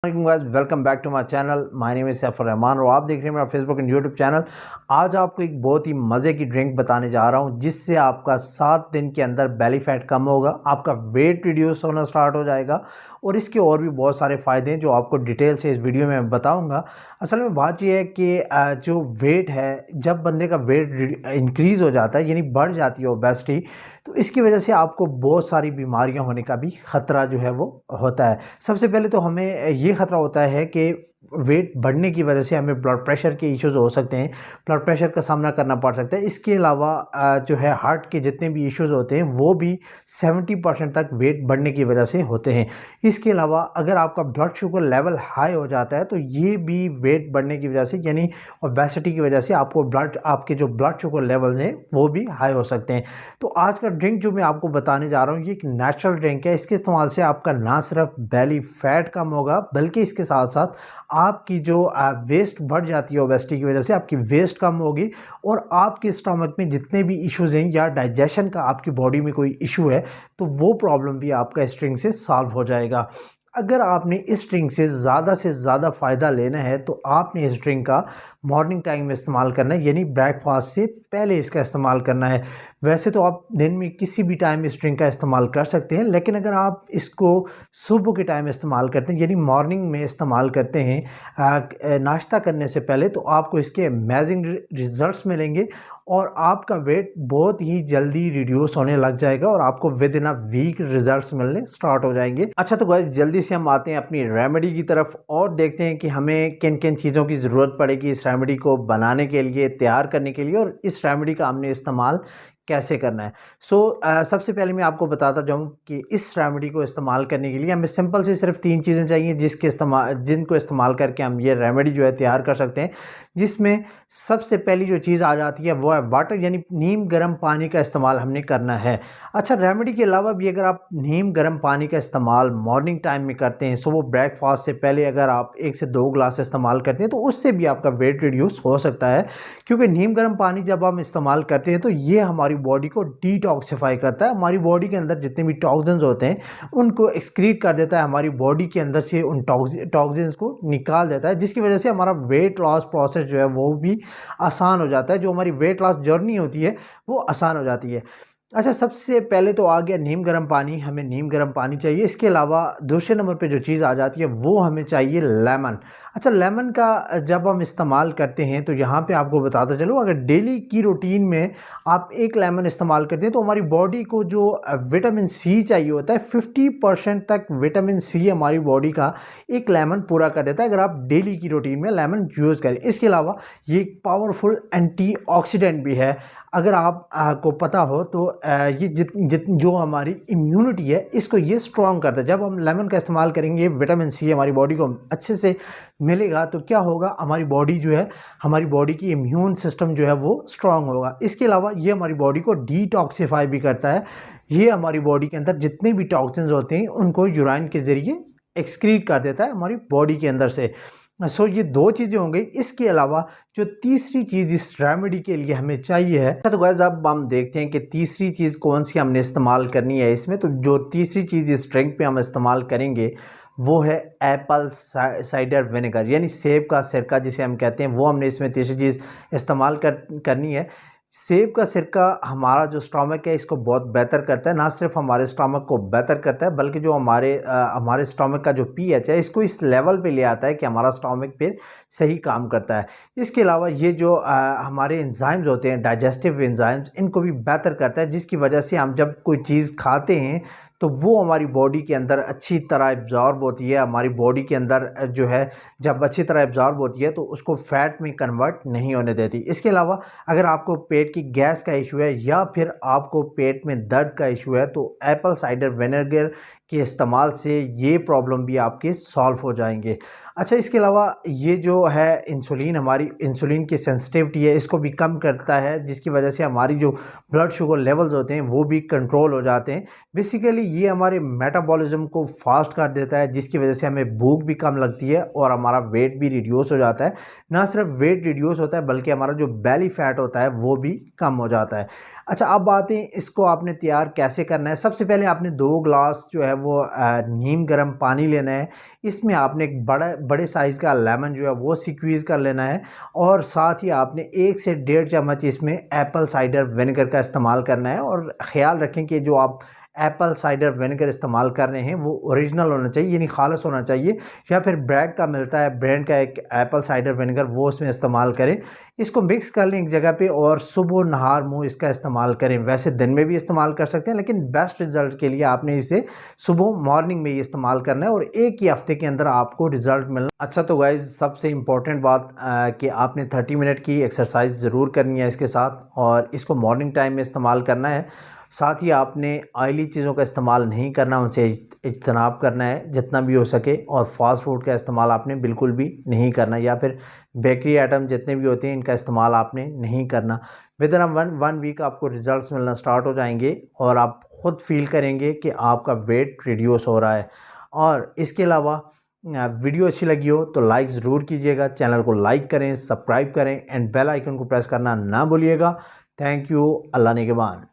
Guys, welcome back to my channel. My name is Saifur Rahman और आप देख रहे हैं मेरा फेसबुक एंड यूट्यूब चैनल। आज आपको एक बहुत ही मज़े की ड्रिंक बताने जा रहा हूं जिससे आपका 7 दिन के अंदर बेली फैट कम होगा, आपका वेट रिड्यूस होना स्टार्ट हो जाएगा और इसके और भी बहुत सारे फ़ायदे हैं जो आपको डिटेल से इस वीडियो में बताऊँगा। असल में बात यह है कि जो वेट है, जब बंदे का वेट इंक्रीज़ हो जाता है यानी बढ़ जाती है ओबेसिटी, तो इसकी वजह से आपको बहुत सारी बीमारियां होने का भी ख़तरा जो है वो होता है। सबसे पहले तो हमें ये ख़तरा होता है कि वेट बढ़ने की वजह से हमें ब्लड प्रेशर के इश्यूज हो सकते हैं, ब्लड प्रेशर का सामना करना पड़ सकता है। इसके अलावा जो है हार्ट के जितने भी इश्यूज होते हैं वो भी 70% तक वेट बढ़ने की वजह से होते हैं। इसके अलावा अगर आपका ब्लड शुगर लेवल हाई हो जाता है तो ये भी वेट बढ़ने की वजह से यानी ओबेसिटी की वजह से आपके जो ब्लड शुगर लेवल हैं वो भी हाई हो सकते हैं। तो आज का ड्रिंक जो मैं आपको बताने जा रहा हूँ ये एक नेचुरल ड्रिंक है। इसके इस्तेमाल से आपका ना सिर्फ बेली फैट कम होगा बल्कि इसके साथ साथ आपकी जो वेस्ट बढ़ जाती है ओबेसिटी की वजह से, आपकी वेस्ट कम होगी और आपके स्टमक में जितने भी इश्यूज हैं या डाइजेशन का आपकी बॉडी में कोई इशू है तो वो प्रॉब्लम भी आपका इस ड्रिंक से सॉल्व हो जाएगा। अगर आपने इस ड्रिंक से ज़्यादा फ़ायदा लेना है तो आपने इस ड्रिंक का मॉर्निंग टाइम में इस्तेमाल करना है यानी ब्रेकफास्ट से पहले इसका इस्तेमाल करना है। वैसे तो आप दिन में किसी भी टाइम इस ड्रिंक का इस्तेमाल कर सकते हैं, लेकिन अगर आप इसको सुबह के टाइम इस्तेमाल करते हैं यानी मॉर्निंग में इस्तेमाल करते हैं नाश्ता करने से पहले, तो आपको इसके अमेजिंग रिजल्ट्स मिलेंगे और आपका वेट बहुत ही जल्दी रिड्यूस होने लग जाएगा और आपको within a week results मिलने स्टार्ट हो जाएंगे। अच्छा, तो गाइस जल्दी से हम आते हैं अपनी रेमेडी की तरफ और देखते हैं कि हमें किन किन चीज़ों की ज़रूरत पड़ेगी इस रेमेडी को बनाने के लिए, तैयार करने के लिए, और इस रेमेडी का हमने इस्तेमाल कैसे करना है। सबसे पहले मैं आपको बताता जाऊं कि इस रेमेडी को इस्तेमाल करने के लिए हमें सिंपल से सिर्फ 3 चीज़ें चाहिए जिनको इस्तेमाल करके हम ये रेमेडी जो है तैयार कर सकते हैं। जिसमें सबसे पहली जो चीज़ आ जाती है वो है वाटर यानी नीम गर्म पानी का इस्तेमाल हमने करना है। अच्छा, रेमेडी के अलावा भी अगर आप नीम गर्म पानी का इस्तेमाल मॉर्निंग टाइम में करते हैं, सुबह ब्रेकफास्ट से पहले अगर आप 1 से 2 ग्लास इस्तेमाल करते हैं तो उससे भी आपका वेट रिड्यूस हो सकता है। क्योंकि नीम गर्म पानी जब हम इस्तेमाल करते हैं तो ये हमारी बॉडी को डिटॉक्सिफाई करता है। हमारी बॉडी के अंदर जितने भी टॉक्सिन्स होते हैं उनको एक्सक्रीट कर देता है, हमारी बॉडी के अंदर से उन टॉक्सिन्स को निकाल देता है, जिसकी वजह से हमारा वेट लॉस प्रोसेस जो है वो भी आसान हो जाता है। जो हमारी वेट लॉस जर्नी होती है वो आसान हो जाती है। अच्छा, सबसे पहले तो आ गया नीम गर्म पानी, हमें नीम गर्म पानी चाहिए। इसके अलावा दूसरे नंबर पे जो चीज़ आ जाती है वो हमें चाहिए लेमन। अच्छा, लेमन का जब हम इस्तेमाल करते हैं तो यहाँ पे आपको बताता चलूँ, अगर डेली की रूटीन में आप 1 लेमन इस्तेमाल करते हैं तो हमारी बॉडी को जो विटामिन सी चाहिए होता है 50% तक विटामिन सी हमारी बॉडी का 1 लेमन पूरा कर देता है अगर आप डेली की रूटीन में लेमन यूज़ करें। इसके अलावा ये एक पावरफुल एंटीऑक्सीडेंट भी है। अगर आप को पता हो तो ये जो हमारी इम्यूनिटी है इसको ये स्ट्रॉन्ग करता है। जब हम लेमन का इस्तेमाल करेंगे, विटामिन सी हमारी बॉडी को अच्छे से मिलेगा तो क्या होगा, हमारी बॉडी जो है, हमारी बॉडी की इम्यून सिस्टम जो है वो स्ट्रॉन्ग होगा। इसके अलावा ये हमारी बॉडी को डिटॉक्सिफाई भी करता है। ये हमारी बॉडी के अंदर जितने भी टॉक्सिन्स होते हैं उनको यूराइन के ज़रिए एक्सक्रीट कर देता है हमारी बॉडी के अंदर से। ये 2 चीज़ें हो गई। इसके अलावा जो तीसरी चीज़ इस रेमेडी के लिए हमें चाहिए है, तो गाइस अब हम देखते हैं कि तीसरी चीज़ कौन सी हमने इस्तेमाल करनी है इसमें। तो जो तीसरी चीज़ इस ड्रिंक पे हम इस्तेमाल करेंगे वो है एप्पल साइडर विनेगर यानी सेब का सिरका जिसे हम कहते हैं, वो हमने इसमें तीसरी चीज़ इस्तेमाल करनी है। सेब का सिरका हमारा जो स्टमक है इसको बहुत बेहतर करता है, ना सिर्फ हमारे स्टमक को बेहतर करता है बल्कि जो हमारे स्टमक का जो पीएच है इसको इस लेवल पे ले आता है कि हमारा स्टमक फिर सही काम करता है। इसके अलावा ये जो हमारे एंजाइम्स होते हैं, डाइजेस्टिव एंजाइम्स, इनको भी बेहतर करता है, जिसकी वजह से हम जब कोई चीज़ खाते हैं तो वो हमारी बॉडी के अंदर अच्छी तरह एब्जॉर्ब होती है। हमारी बॉडी के अंदर जो है जब अच्छी तरह एब्जॉर्ब होती है तो उसको फैट में कन्वर्ट नहीं होने देती। इसके अलावा अगर आपको पेट की गैस का इशू है या फिर आपको पेट में दर्द का इशू है तो एप्पल साइडर विनेगर के इस्तेमाल से ये प्रॉब्लम भी आपके सॉल्व हो जाएंगे। अच्छा, इसके अलावा ये जो है इंसुलिन, हमारी इंसुलिन की सेंसिटिविटी है इसको भी कम करता है, जिसकी वजह से हमारी जो ब्लड शुगर लेवल्स होते हैं वो भी कंट्रोल हो जाते हैं। बेसिकली ये हमारे मेटाबॉलिज्म को फास्ट कर देता है, जिसकी वजह से हमें भूख भी कम लगती है और हमारा वेट भी रिड्यूस हो जाता है। ना सिर्फ वेट रिड्यूस होता है बल्कि हमारा जो बेली फैट होता है वो भी कम हो जाता है। अच्छा, अब बात है इसको आपने तैयार कैसे करना है। सबसे पहले आपने 2 ग्लास जो है वो नीम गर्म पानी लेना है। इसमें आपने एक बड़े साइज़ का लेमन जो है वो स्क्वीज़ कर लेना है और साथ ही आपने 1 से 1.5 चम्मच इसमें एप्पल साइडर विनेगर का इस्तेमाल करना है। और ख़्याल रखें कि जो आप एप्पल साइडर विनेगर इस्तेमाल कर रहे हैं वो ओरिजिनल होना चाहिए, यानी खालिस होना चाहिए। या फिर ब्रैंड का मिलता है, ब्रांड का एक एप्पल साइडर विनेगर, वो उसमें इस्तेमाल करें। इसको मिक्स कर लें एक जगह पे और सुबह नहार मुँह इसका इस्तेमाल करें। वैसे दिन में भी इस्तेमाल कर सकते हैं, लेकिन बेस्ट रिज़ल्ट के लिए आपने इसे सुबह मॉर्निंग में ही इस्तेमाल करना है और एक ही हफ्ते के अंदर आपको रिज़ल्ट मिलना। अच्छा, तो गाइज़ सबसे इम्पॉर्टेंट बात कि आपने 30 मिनट की एक्सरसाइज ज़रूर करनी है इसके साथ, और इसको मॉर्निंग टाइम में इस्तेमाल करना है। साथ ही आपने ऑयली चीज़ों का इस्तेमाल नहीं करना, उनसे इज्तनाब करना है जितना भी हो सके। और फास्ट फूड का इस्तेमाल आपने बिल्कुल भी नहीं करना, या फिर बेकरी आइटम जितने भी होते हैं इनका इस्तेमाल आपने नहीं करना। विद इन वन वीक आपको रिज़ल्ट्स मिलना स्टार्ट हो जाएंगे और आप ख़ुद फील करेंगे कि आपका वेट रिड्यूस हो रहा है। और इसके अलावा वीडियो अच्छी लगी हो तो लाइक ज़रूर कीजिएगा, चैनल को लाइक करें, सब्सक्राइब करें एंड बेल आइकन को प्रेस करना ना भूलिएगा। Thank you. अल्लाह निगहबान।